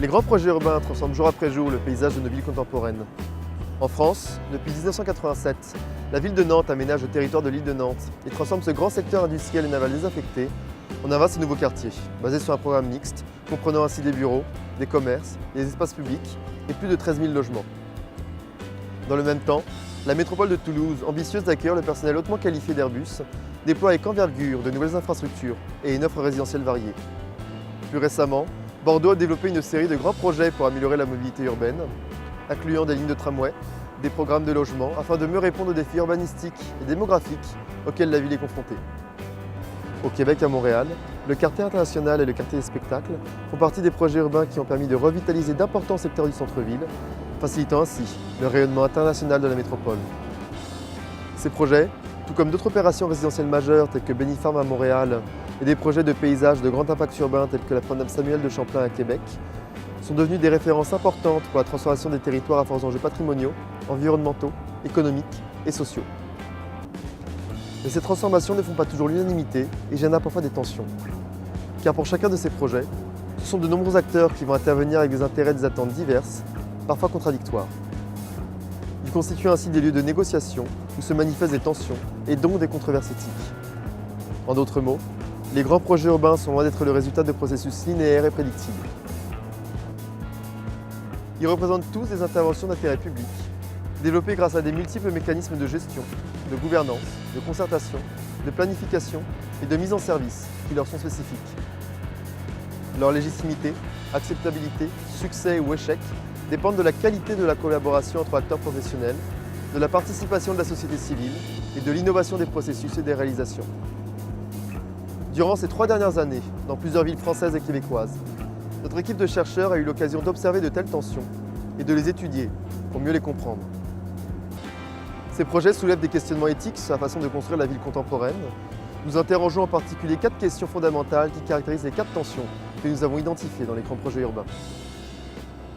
Les grands projets urbains transforment jour après jour le paysage de nos villes contemporaines. En France, depuis 1987, la ville de Nantes aménage le territoire de l'île de Nantes et transforme ce grand secteur industriel et naval désaffecté en un vaste nouveau quartier, basé sur un programme mixte, comprenant ainsi des bureaux, des commerces, des espaces publics et plus de 13 000 logements. Dans le même temps, la métropole de Toulouse, ambitieuse d'accueillir le personnel hautement qualifié d'Airbus, déploie avec envergure de nouvelles infrastructures et une offre résidentielle variée. Plus récemment, Bordeaux a développé une série de grands projets pour améliorer la mobilité urbaine, incluant des lignes de tramway, des programmes de logement, afin de mieux répondre aux défis urbanistiques et démographiques auxquels la ville est confrontée. Au Québec, à Montréal, le quartier international et le quartier des spectacles font partie des projets urbains qui ont permis de revitaliser d'importants secteurs du centre-ville, facilitant ainsi le rayonnement international de la métropole. Ces projets, tout comme d'autres opérations résidentielles majeures telles que Bénifarm à Montréal et des projets de paysage de grand impact urbain tels que la promenade Samuel de Champlain à Québec, sont devenus des références importantes pour la transformation des territoires à forts enjeux patrimoniaux, environnementaux, économiques et sociaux. Mais ces transformations ne font pas toujours l'unanimité et génèrent parfois des tensions. Car pour chacun de ces projets, ce sont de nombreux acteurs qui vont intervenir avec des intérêts et des attentes diverses, parfois contradictoires. Ils constituent ainsi des lieux de négociation où se manifestent des tensions et donc des controverses éthiques. En d'autres mots, les grands projets urbains sont loin d'être le résultat de processus linéaires et prédictibles. Ils représentent tous des interventions d'intérêt public, développées grâce à des multiples mécanismes de gestion, de gouvernance, de concertation, de planification et de mise en service qui leur sont spécifiques. Leur légitimité, acceptabilité, succès ou échec dépendent de la qualité de la collaboration entre acteurs professionnels, de la participation de la société civile et de l'innovation des processus et des réalisations. Durant ces 3 dernières années, dans plusieurs villes françaises et québécoises, notre équipe de chercheurs a eu l'occasion d'observer de telles tensions et de les étudier pour mieux les comprendre. Ces projets soulèvent des questionnements éthiques sur la façon de construire la ville contemporaine. Nous interrogeons en particulier 4 questions fondamentales qui caractérisent les 4 tensions que nous avons identifiées dans les grands projets urbains.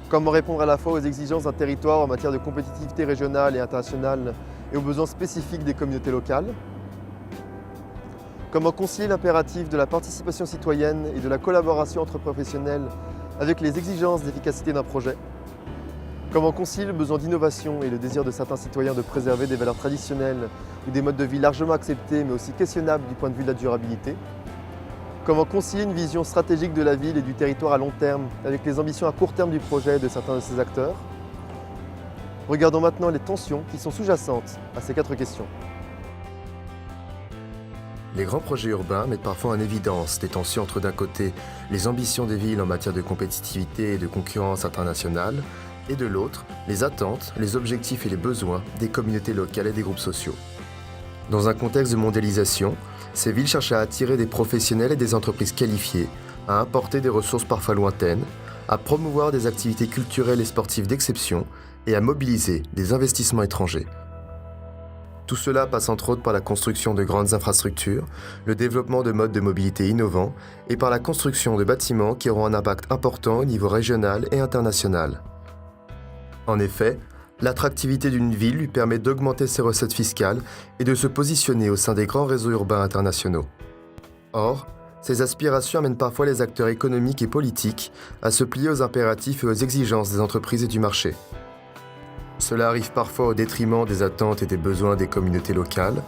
Comment répondre à la fois aux exigences d'un territoire en matière de compétitivité régionale et internationale et aux besoins spécifiques des communautés locales? Comment concilier l'impératif de la participation citoyenne et de la collaboration entre professionnels avec les exigences d'efficacité d'un projet? Comment concilier le besoin d'innovation et le désir de certains citoyens de préserver des valeurs traditionnelles ou des modes de vie largement acceptés mais aussi questionnables du point de vue de la durabilité? Comment concilier une vision stratégique de la ville et du territoire à long terme avec les ambitions à court terme du projet de certains de ses acteurs? Regardons maintenant les tensions qui sont sous-jacentes à ces 4 questions. Les grands projets urbains mettent parfois en évidence des tensions entre d'un côté les ambitions des villes en matière de compétitivité et de concurrence internationale, et de l'autre, les attentes, les objectifs et les besoins des communautés locales et des groupes sociaux. Dans un contexte de mondialisation, ces villes cherchent à attirer des professionnels et des entreprises qualifiées, à importer des ressources parfois lointaines, à promouvoir des activités culturelles et sportives d'exception et à mobiliser des investissements étrangers. Tout cela passe entre autres par la construction de grandes infrastructures, le développement de modes de mobilité innovants et par la construction de bâtiments qui auront un impact important au niveau régional et international. En effet, l'attractivité d'une ville lui permet d'augmenter ses recettes fiscales et de se positionner au sein des grands réseaux urbains internationaux. Or, ces aspirations amènent parfois les acteurs économiques et politiques à se plier aux impératifs et aux exigences des entreprises et du marché. Cela arrive parfois au détriment des attentes et des besoins des communautés locales,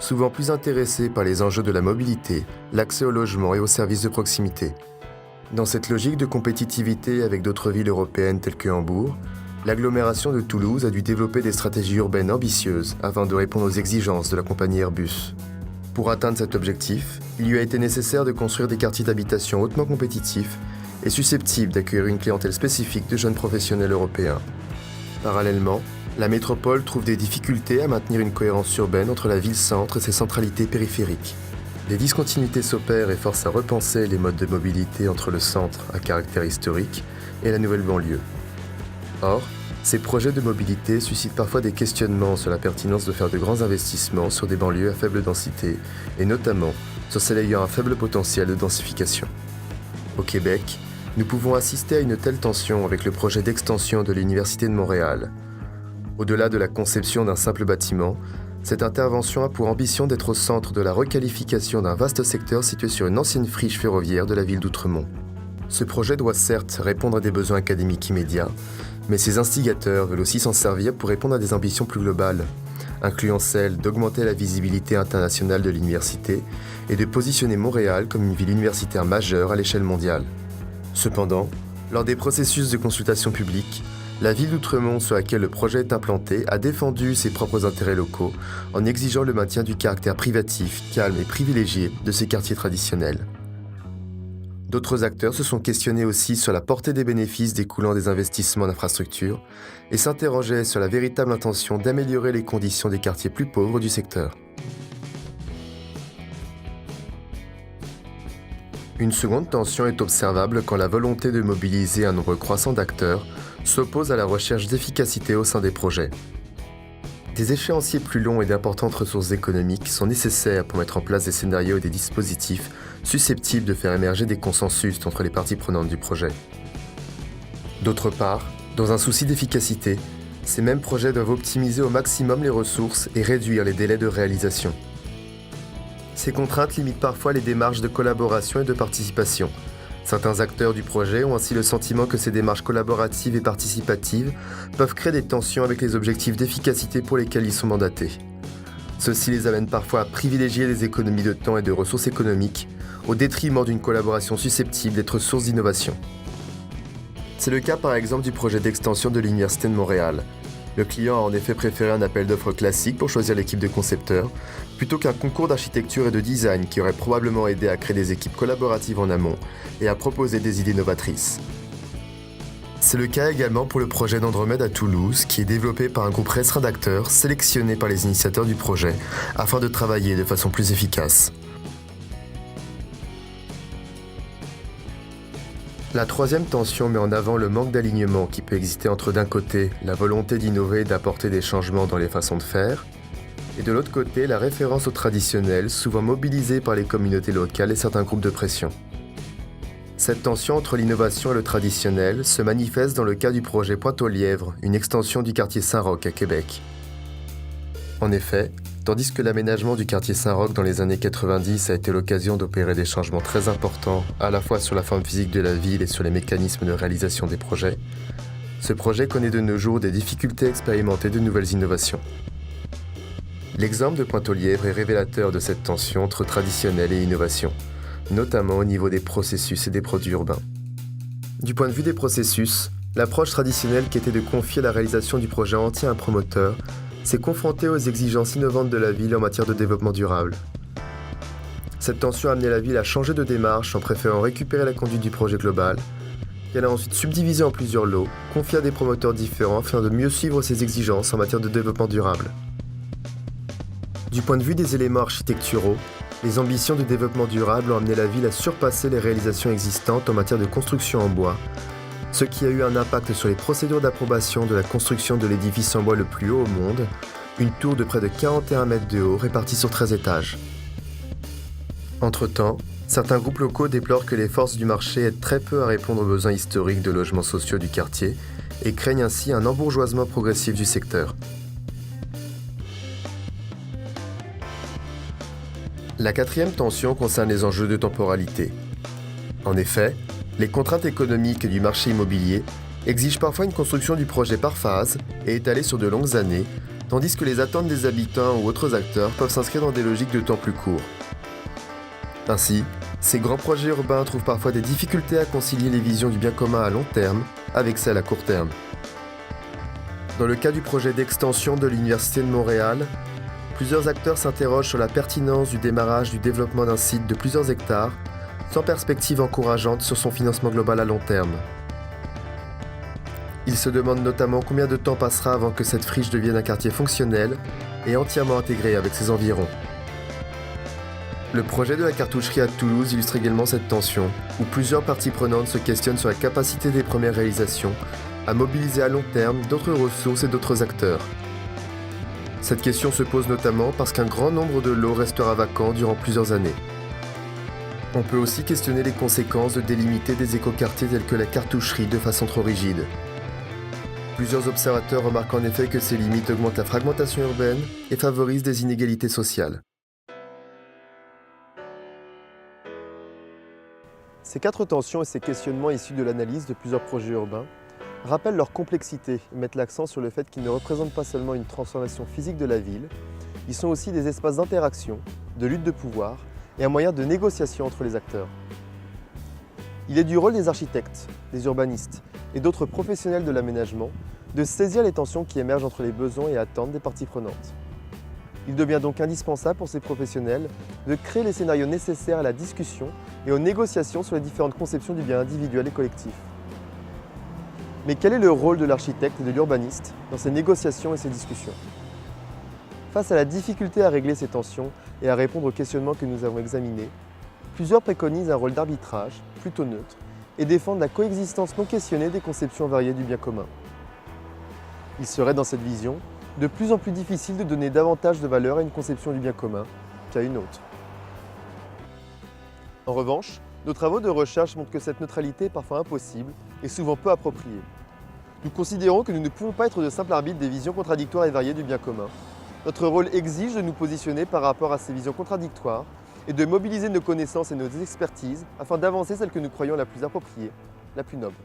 souvent plus intéressées par les enjeux de la mobilité, l'accès au logement et aux services de proximité. Dans cette logique de compétitivité avec d'autres villes européennes telles que Hambourg, l'agglomération de Toulouse a dû développer des stratégies urbaines ambitieuses afin de répondre aux exigences de la compagnie Airbus. Pour atteindre cet objectif, il lui a été nécessaire de construire des quartiers d'habitation hautement compétitifs et susceptibles d'accueillir une clientèle spécifique de jeunes professionnels européens. Parallèlement, la métropole trouve des difficultés à maintenir une cohérence urbaine entre la ville-centre et ses centralités périphériques. Des discontinuités s'opèrent et forcent à repenser les modes de mobilité entre le centre à caractère historique et la nouvelle banlieue. Or, ces projets de mobilité suscitent parfois des questionnements sur la pertinence de faire de grands investissements sur des banlieues à faible densité, et notamment sur celles ayant un faible potentiel de densification. Au Québec, nous pouvons assister à une telle tension avec le projet d'extension de l'Université de Montréal. Au-delà de la conception d'un simple bâtiment, cette intervention a pour ambition d'être au centre de la requalification d'un vaste secteur situé sur une ancienne friche ferroviaire de la ville d'Outremont. Ce projet doit certes répondre à des besoins académiques immédiats, mais ses instigateurs veulent aussi s'en servir pour répondre à des ambitions plus globales, incluant celle d'augmenter la visibilité internationale de l'université et de positionner Montréal comme une ville universitaire majeure à l'échelle mondiale. Cependant, lors des processus de consultation publique, la ville d'Outremont sur laquelle le projet est implanté a défendu ses propres intérêts locaux en exigeant le maintien du caractère privatif, calme et privilégié de ces quartiers traditionnels. D'autres acteurs se sont questionnés aussi sur la portée des bénéfices découlant des investissements d'infrastructures et s'interrogeaient sur la véritable intention d'améliorer les conditions des quartiers plus pauvres du secteur. Une seconde tension est observable quand la volonté de mobiliser un nombre croissant d'acteurs s'oppose à la recherche d'efficacité au sein des projets. Des échéanciers plus longs et d'importantes ressources économiques sont nécessaires pour mettre en place des scénarios et des dispositifs susceptibles de faire émerger des consensus entre les parties prenantes du projet. D'autre part, dans un souci d'efficacité, ces mêmes projets doivent optimiser au maximum les ressources et réduire les délais de réalisation. Ces contraintes limitent parfois les démarches de collaboration et de participation. Certains acteurs du projet ont ainsi le sentiment que ces démarches collaboratives et participatives peuvent créer des tensions avec les objectifs d'efficacité pour lesquels ils sont mandatés. Ceci les amène parfois à privilégier les économies de temps et de ressources économiques au détriment d'une collaboration susceptible d'être source d'innovation. C'est le cas par exemple du projet d'extension de l'Université de Montréal. Le client a en effet préféré un appel d'offres classique pour choisir l'équipe de concepteurs, plutôt qu'un concours d'architecture et de design qui aurait probablement aidé à créer des équipes collaboratives en amont et à proposer des idées novatrices. C'est le cas également pour le projet d'Andromède à Toulouse, qui est développé par un groupe restreint d'acteurs sélectionnés par les initiateurs du projet, afin de travailler de façon plus efficace. La troisième tension met en avant le manque d'alignement qui peut exister entre d'un côté la volonté d'innover et d'apporter des changements dans les façons de faire, et de l'autre côté la référence au traditionnel, souvent mobilisée par les communautés locales et certains groupes de pression. Cette tension entre l'innovation et le traditionnel se manifeste dans le cas du projet Pointe-aux-Lièvres, une extension du quartier Saint-Roch à Québec. En effet, tandis que l'aménagement du quartier Saint-Roch dans les années 90 a été l'occasion d'opérer des changements très importants, à la fois sur la forme physique de la ville et sur les mécanismes de réalisation des projets, ce projet connaît de nos jours des difficultés à expérimenter de nouvelles innovations. L'exemple de Pointe-aux-Lièvres est révélateur de cette tension entre traditionnel et innovation, notamment au niveau des processus et des produits urbains. Du point de vue des processus, l'approche traditionnelle qui était de confier la réalisation du projet entier à un promoteur s'est confrontée aux exigences innovantes de la ville en matière de développement durable. Cette tension a amené la ville à changer de démarche en préférant récupérer la conduite du projet global, qu'elle a ensuite subdivisé en plusieurs lots, confiés à des promoteurs différents afin de mieux suivre ses exigences en matière de développement durable. Du point de vue des éléments architecturaux, les ambitions de développement durable ont amené la ville à surpasser les réalisations existantes en matière de construction en bois, ce qui a eu un impact sur les procédures d'approbation de la construction de l'édifice en bois le plus haut au monde, une tour de près de 41 mètres de haut répartie sur 13 étages. Entre-temps, certains groupes locaux déplorent que les forces du marché aident très peu à répondre aux besoins historiques de logements sociaux du quartier et craignent ainsi un embourgeoisement progressif du secteur. La quatrième tension concerne les enjeux de temporalité. En effet, les contraintes économiques du marché immobilier exigent parfois une construction du projet par phase et étalée sur de longues années, tandis que les attentes des habitants ou autres acteurs peuvent s'inscrire dans des logiques de temps plus courts. Ainsi, ces grands projets urbains trouvent parfois des difficultés à concilier les visions du bien commun à long terme avec celles à court terme. Dans le cas du projet d'extension de l'Université de Montréal, plusieurs acteurs s'interrogent sur la pertinence du démarrage du développement d'un site de plusieurs hectares, sans perspective encourageante sur son financement global à long terme. Ils se demandent notamment combien de temps passera avant que cette friche devienne un quartier fonctionnel et entièrement intégré avec ses environs. Le projet de la cartoucherie à Toulouse illustre également cette tension, où plusieurs parties prenantes se questionnent sur la capacité des premières réalisations à mobiliser à long terme d'autres ressources et d'autres acteurs. Cette question se pose notamment parce qu'un grand nombre de lots restera vacant durant plusieurs années. On peut aussi questionner les conséquences de délimiter des écoquartiers tels que la cartoucherie de façon trop rigide. Plusieurs observateurs remarquent en effet que ces limites augmentent la fragmentation urbaine et favorisent des inégalités sociales. Ces 4 tensions et ces questionnements issus de l'analyse de plusieurs projets urbains rappellent leur complexité et mettent l'accent sur le fait qu'ils ne représentent pas seulement une transformation physique de la ville, ils sont aussi des espaces d'interaction, de lutte de pouvoir et un moyen de négociation entre les acteurs. Il est du rôle des architectes, des urbanistes et d'autres professionnels de l'aménagement de saisir les tensions qui émergent entre les besoins et attentes des parties prenantes. Il devient donc indispensable pour ces professionnels de créer les scénarios nécessaires à la discussion et aux négociations sur les différentes conceptions du bien individuel et collectif. Mais quel est le rôle de l'architecte et de l'urbaniste dans ces négociations et ces discussions? Face à la difficulté à régler ces tensions et à répondre aux questionnements que nous avons examinés, plusieurs préconisent un rôle d'arbitrage, plutôt neutre, et défendent la coexistence non questionnée des conceptions variées du bien commun. Il serait dans cette vision de plus en plus difficile de donner davantage de valeur à une conception du bien commun qu'à une autre. En revanche, nos travaux de recherche montrent que cette neutralité est parfois impossible et souvent peu appropriée. Nous considérons que nous ne pouvons pas être de simples arbitres des visions contradictoires et variées du bien commun. Notre rôle exige de nous positionner par rapport à ces visions contradictoires et de mobiliser nos connaissances et nos expertises afin d'avancer celle que nous croyons la plus appropriée, la plus noble.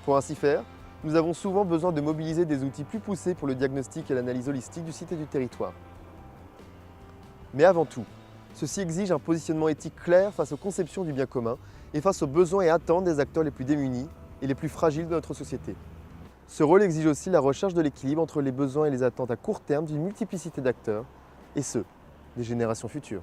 Pour ainsi faire, nous avons souvent besoin de mobiliser des outils plus poussés pour le diagnostic et l'analyse holistique du site et du territoire. Mais avant tout, ceci exige un positionnement éthique clair face aux conceptions du bien commun et face aux besoins et attentes des acteurs les plus démunis et les plus fragiles de notre société. Ce rôle exige aussi la recherche de l'équilibre entre les besoins et les attentes à court terme d'une multiplicité d'acteurs, et ceux des générations futures.